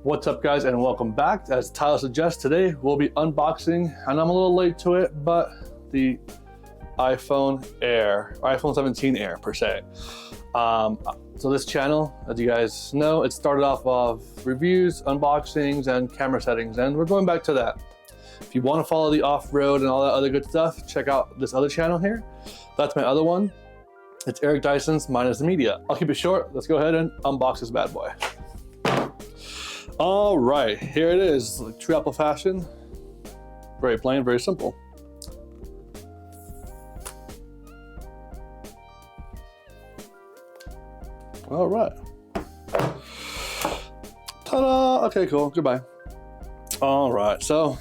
What's up guys, and welcome back. As Tyler suggests, today we'll be unboxing, and I'm a little late to it, but the iPhone Air, or iPhone 17 Air per se. So this channel, as you guys know, it started off of reviews, unboxings, and camera settings, and we're going back to that. If you want to follow the off-road and all that other good stuff, check out this other channel here. That's my other one. It's Eric Dyson's minus the media. I'll keep it short. Let's go ahead and unbox this bad boy. All right, here it is, like true Apple fashion. Very plain, very simple. All right. Ta-da! Okay, cool. Goodbye. All right, so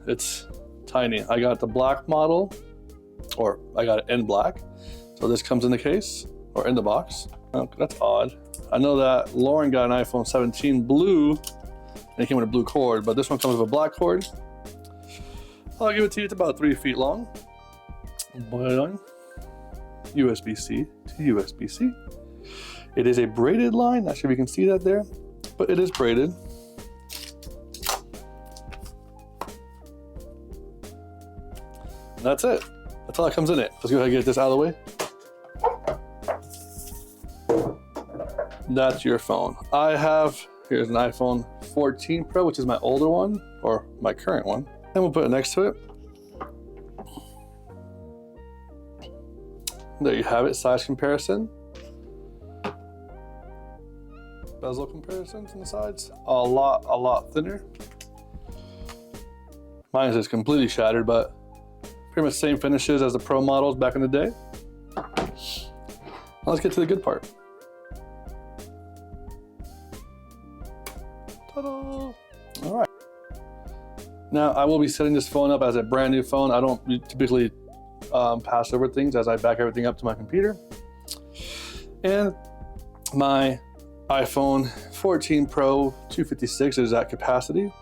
it's tiny. I got the black model, or I got it in black. So this comes in the case or in the box. Oh, that's odd. I know that Lauren got an iPhone 17 blue, and it came with a blue cord, but this one comes with a black cord. I'll give it to you. It's about 3 feet long. USB-C to USB-C. It is a braided line. Not sure if you can see that there, but it is braided. And that's it. That's all that comes in it. Let's go ahead and get this out of the way. That's your phone. Here's an iPhone 14 Pro, which is my older one, or my current one. And we'll put it next to it. There you have it, size comparison. Bezel comparisons on the sides. A lot thinner. Mine is completely shattered, but pretty much same finishes as the Pro models back in the day. Now let's get to the good part. Ta-da! All right. Now I will be setting this phone up as a brand new phone. I don't typically pass over things as I back everything up to my computer. And my iPhone 14 Pro 256 is at capacity.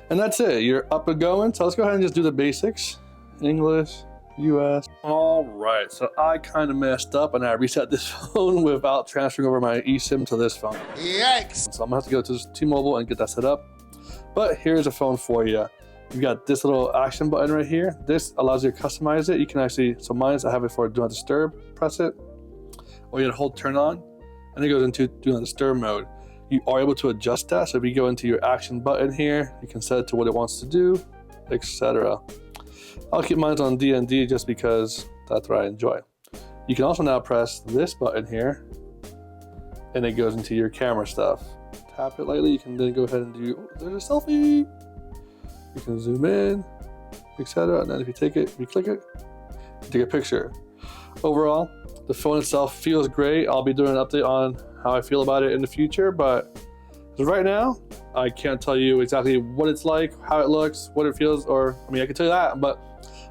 And that's it. You're up and going. So let's go ahead and just do the basics. English, US. All right, so I kind of messed up and I reset this phone without transferring over my eSIM to this phone. Yikes! So I'm gonna have to go to T-Mobile and get that set up. But here's a phone for you. You've got this little action button right here. This allows you to customize it. You can actually, so mine's, I have it for do not disturb, press it. Or you gotta hold turn on, and it goes into do not disturb mode. You are able to adjust that. So if you go into your action button here, you can set it to what it wants to do, etc. I'll keep mine on D&D just because that's what I enjoy. You can also now press this button here, and it goes into your camera stuff. Tap it lightly, you can then go ahead and do, there's a selfie. You can zoom in, etc. And then if you take it, if you click it, you take a picture. Overall, the phone itself feels great. I'll be doing an update on how I feel about it in the future, but right now, I can't tell you exactly what it's like, how it looks, what it feels, or, I mean, I can tell you that, but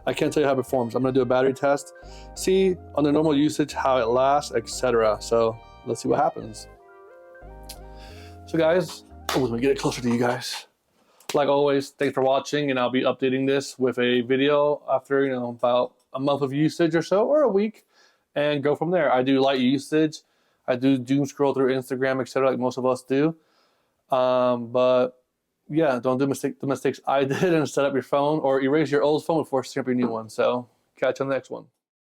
I can't tell you how it performs. I'm gonna do a battery test, see under normal usage how it lasts, etc. So let's see what happens. So guys, let me get it closer to you guys. Like always, thanks for watching, and I'll be updating this with a video after, about a month of usage or so, or a week, and go from there. I do light usage. I do doom scroll through Instagram, etc., like most of us do. But yeah, don't do the mistakes I did and set up your phone or erase your old phone before setting up your new one. So catch you on the next one.